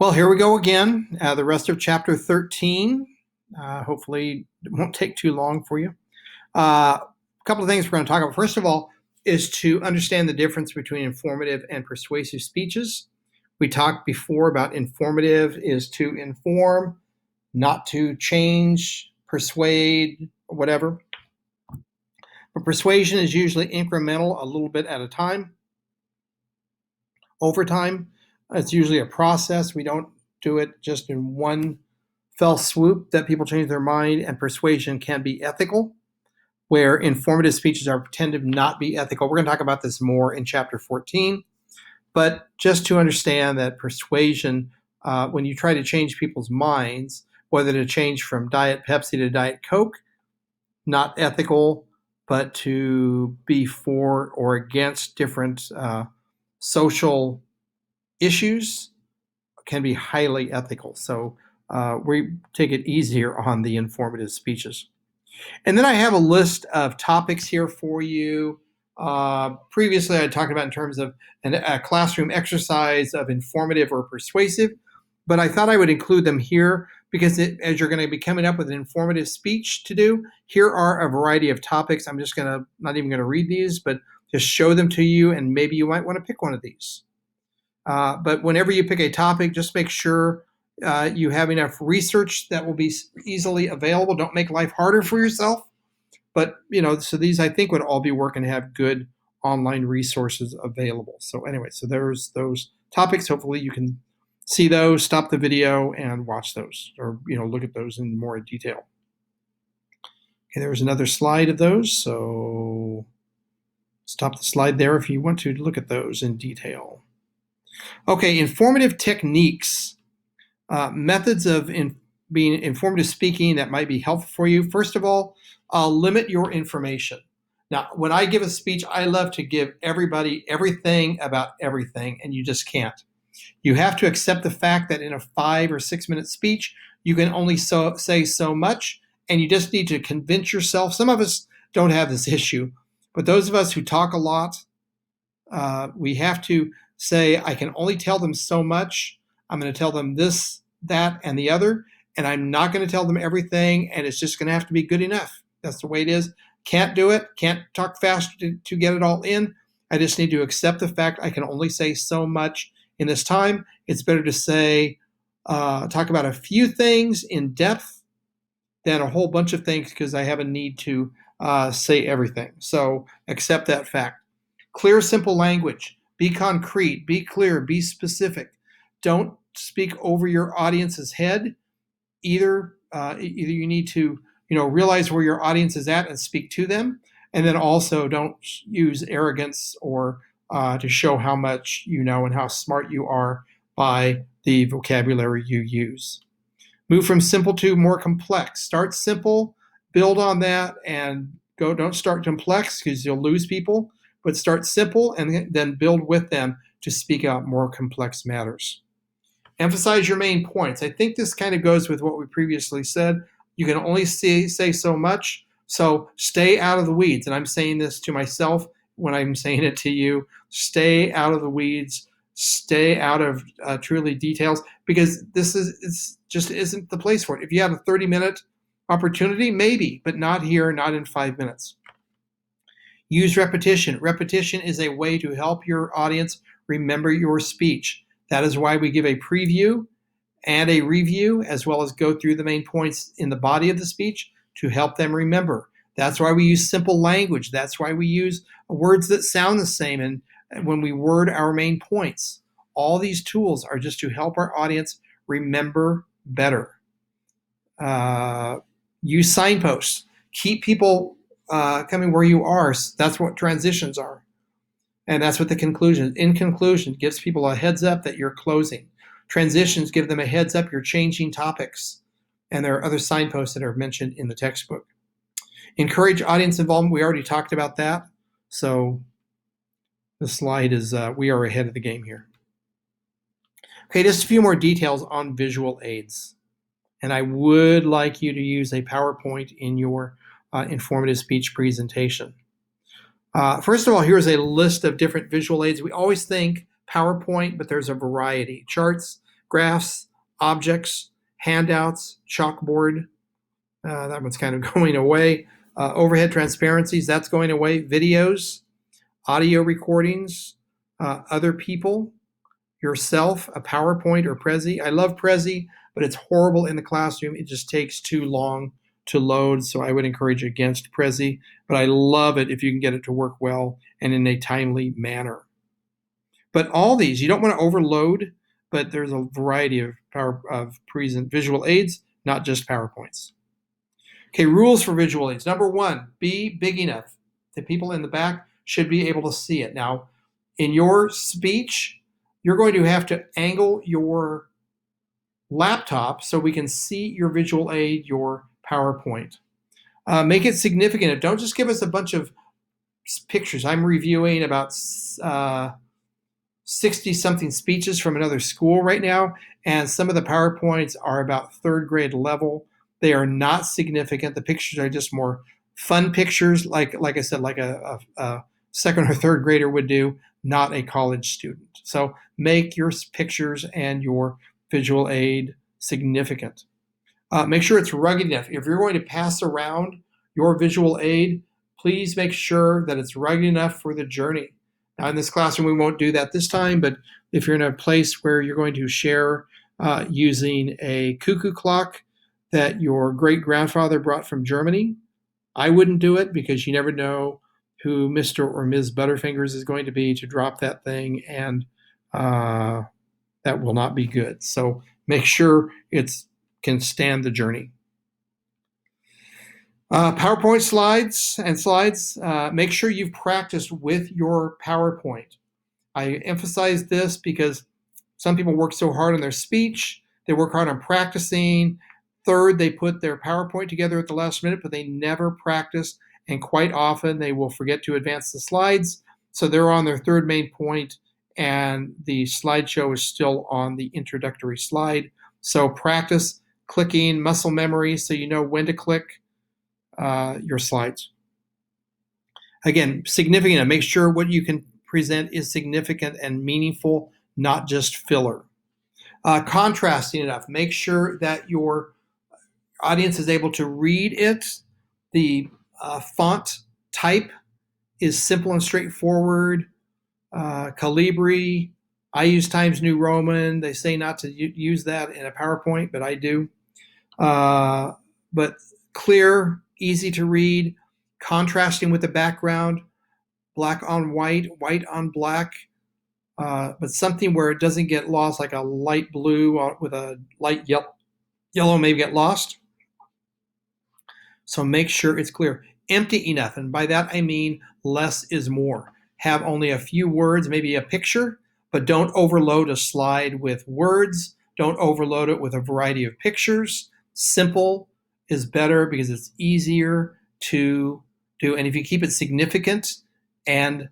Well, here we go again. The rest of chapter 13. Hopefully, it won't take too long for you. A couple of things we're going to talk about. First of all, is to understand the difference between informative and persuasive speeches. We talked before about informative is to inform, not to change, persuade, or whatever. But persuasion is usually incremental, a little bit at a time. Over time, it's usually a process. We don't do it just in one fell swoop that people change their mind, and persuasion can be ethical, where informative speeches tend to not be ethical. We're going to talk about this more in chapter 14, but just to understand that persuasion, when you try to change people's minds, whether to change from Diet Pepsi to Diet Coke, not ethical, but to be for or against different social issues can be highly ethical. So we take it easier on the informative speeches. And then I have a list of topics here for you. Previously, I talked about in terms of a classroom exercise of informative or persuasive, but I thought I would include them here because as you're going to be coming up with an informative speech to do, here are a variety of topics. I'm just not even going to read these, but just show them to you, and maybe you might want to pick one of these. But whenever you pick a topic, just make sure you have enough research that will be easily available. Don't make life harder for yourself. But, so these I think would all be working to have good online resources available. So anyway, so there's those topics. Hopefully you can see those, stop the video and watch those, or, look at those in more detail. Okay, there's another slide of those. So stop the slide there if you want to look at those in detail. Okay, informative techniques, methods of being informative speaking that might be helpful for you. First of all, limit your information. Now, when I give a speech, I love to give everybody everything about everything, and you just can't. You have to accept the fact that in a 5 or 6 minute speech, you can only say so much, and you just need to convince yourself. Some of us don't have this issue, but those of us who talk a lot, we have to say, I can only tell them so much. I'm going to tell them this, that, and the other, and I'm not going to tell them everything, and it's just going to have to be good enough. That's the way it is. Can't do it. Can't talk fast to get it all in. I just need to accept the fact I can only say so much in this time. It's better to say, talk about a few things in depth than a whole bunch of things because I have a need to say everything. So accept that fact. Clear, simple language. Be concrete, be clear, be specific. Don't speak over your audience's head. Either you need to, realize where your audience is at and speak to them, and then also don't use arrogance or to show how much you know and how smart you are by the vocabulary you use. Move from simple to more complex. Start simple, build on that, and go. Don't start complex because you'll lose people. But start simple and then build with them to speak out more complex matters. Emphasize your main points. I think this kind of goes with what we previously said. You can only say so much, so stay out of the weeds. And I'm saying this to myself when I'm saying it to you. Stay out of the weeds. Stay out of truly details, because it's just isn't the place for it. If you have a 30-minute opportunity, maybe, but not here, not in 5 minutes. Use repetition. Repetition is a way to help your audience remember your speech. That is why we give a preview and a review, as well as go through the main points in the body of the speech to help them remember. That's why we use simple language. That's why we use words that sound the same and when we word our main points. All these tools are just to help our audience remember better. Use signposts. Keep people coming where you are. That's what transitions are. And that's what the conclusion. In conclusion, gives people a heads up that you're closing. Transitions give them a heads up you're changing topics. And there are other signposts that are mentioned in the textbook. Encourage audience involvement. We already talked about that. So the slide is, we are ahead of the game here. Okay, just a few more details on visual aids. And I would like you to use a PowerPoint in your informative speech presentation. First of all, here's a list of different visual aids. We always think PowerPoint, but there's a variety. Charts, graphs, objects, handouts, chalkboard. That one's kind of going away. Overhead transparencies, that's going away. Videos, audio recordings, other people, yourself, a PowerPoint or Prezi. I love Prezi, but it's horrible in the classroom. It just takes too long to load, so I would encourage against Prezi, but I love it if you can get it to work well and in a timely manner. But all these, you don't want to overload, but there's a variety of present visual aids, not just PowerPoints. Okay, rules for visual aids. Number one, be big enough. The people in the back should be able to see it. Now, in your speech, you're going to have to angle your laptop so we can see your visual aid, your PowerPoint. Make it significant. Don't just give us a bunch of pictures. I'm reviewing about 60-something speeches from another school right now, and some of the PowerPoints are about third grade level. They are not significant. The pictures are just more fun pictures, like I said, like a second or third grader would do, not a college student. So make your pictures and your visual aid significant. Make sure it's rugged enough. If you're going to pass around your visual aid, please make sure that it's rugged enough for the journey. Now, in this classroom, we won't do that this time, but if you're in a place where you're going to share using a cuckoo clock that your great-grandfather brought from Germany, I wouldn't do it because you never know who Mr. or Ms. Butterfingers is going to be to drop that thing, and that will not be good. So make sure it can stand the journey. PowerPoint slides, make sure you've practiced with your PowerPoint. I emphasize this because some people work so hard on their speech, they work hard on practicing. Third, they put their PowerPoint together at the last minute, but they never practice, and quite often they will forget to advance the slides. So they're on their third main point, and the slideshow is still on the introductory slide. So practice clicking, muscle memory, so you know when to click your slides. Again, significant. Make sure what you can present is significant and meaningful, not just filler. Contrasting enough. Make sure that your audience is able to read it. The font type is simple and straightforward. Calibri. I use Times New Roman. They say not to use that in a PowerPoint, but I do. But clear, easy to read, contrasting with the background, black on white, white on black, but something where it doesn't get lost, like a light blue with a light yellow may get lost. So make sure it's clear. Empty enough, and by that I mean less is more. Have only a few words, maybe a picture, but don't overload a slide with words. Don't overload it with a variety of pictures. Simple is better because it's easier to do. And if you keep it significant and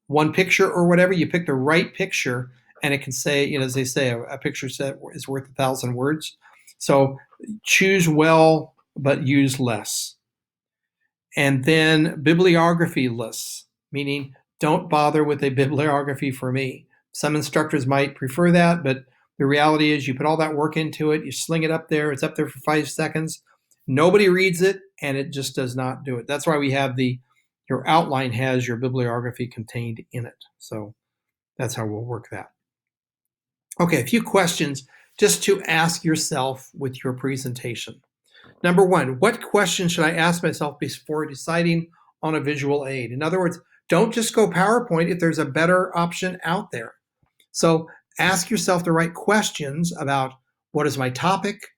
one picture or whatever, you pick the right picture, and it can say, as they say, a picture set is worth 1,000 words. So choose well, but use less. And then bibliography lists, meaning don't bother with a bibliography for me. Some instructors might prefer that, but the reality is you put all that work into it, you sling it up there, it's up there for 5 seconds. Nobody reads it, and it just does not do it. That's why we have your outline has your bibliography contained in it. So that's how we'll work that. Okay, a few questions just to ask yourself with your presentation. Number one, what question should I ask myself before deciding on a visual aid? In other words, don't just go PowerPoint if there's a better option out there. So ask yourself the right questions about what is my topic,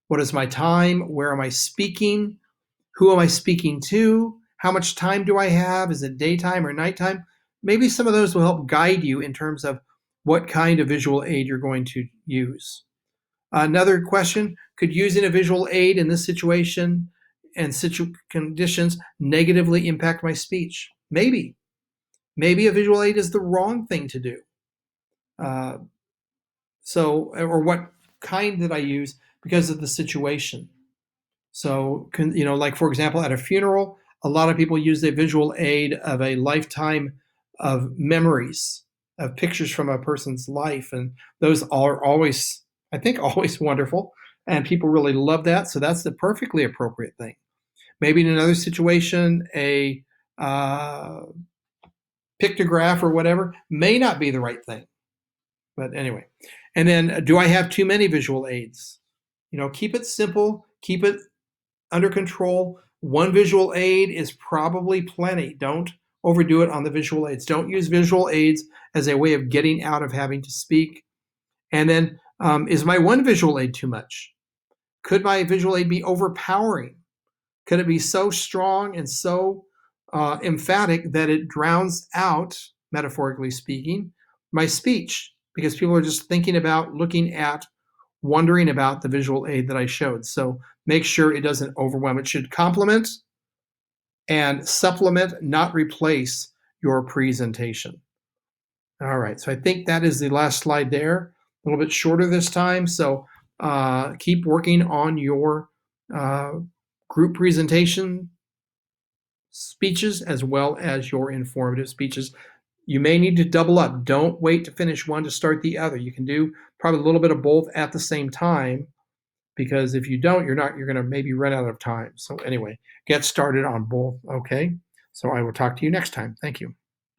what is my time, where am I speaking, who am I speaking to, how much time do I have, is it daytime or nighttime? Maybe some of those will help guide you in terms of what kind of visual aid you're going to use. Another question, could using a visual aid in this situation and conditions negatively impact my speech? Maybe. Maybe a visual aid is the wrong thing to do. Or what kind did I use because of the situation? So, like for example, at a funeral, a lot of people use a visual aid of a lifetime of memories of pictures from a person's life, and those are always, I think, always wonderful, and people really love that. So that's the perfectly appropriate thing. Maybe in another situation, a pictograph or whatever may not be the right thing. But anyway, and then do I have too many visual aids? Keep it simple, keep it under control. One visual aid is probably plenty. Don't overdo it on the visual aids. Don't use visual aids as a way of getting out of having to speak. And then, is my one visual aid too much? Could my visual aid be overpowering? Could it be so strong and so emphatic that it drowns out, metaphorically speaking, my speech? Because people are just thinking about, looking at, wondering about the visual aid that I showed. So make sure it doesn't overwhelm. It should complement and supplement, not replace your presentation. All right, so I think that is the last slide there. A little bit shorter this time, so keep working on your uh, group presentation speeches as well as your informative speeches. You may need to double up. Don't wait to finish one to start the other. You can do probably a little bit of both at the same time, because if you don't, you're going to maybe run out of time. So anyway, get started on both. Okay. So I will talk to you next time. Thank you.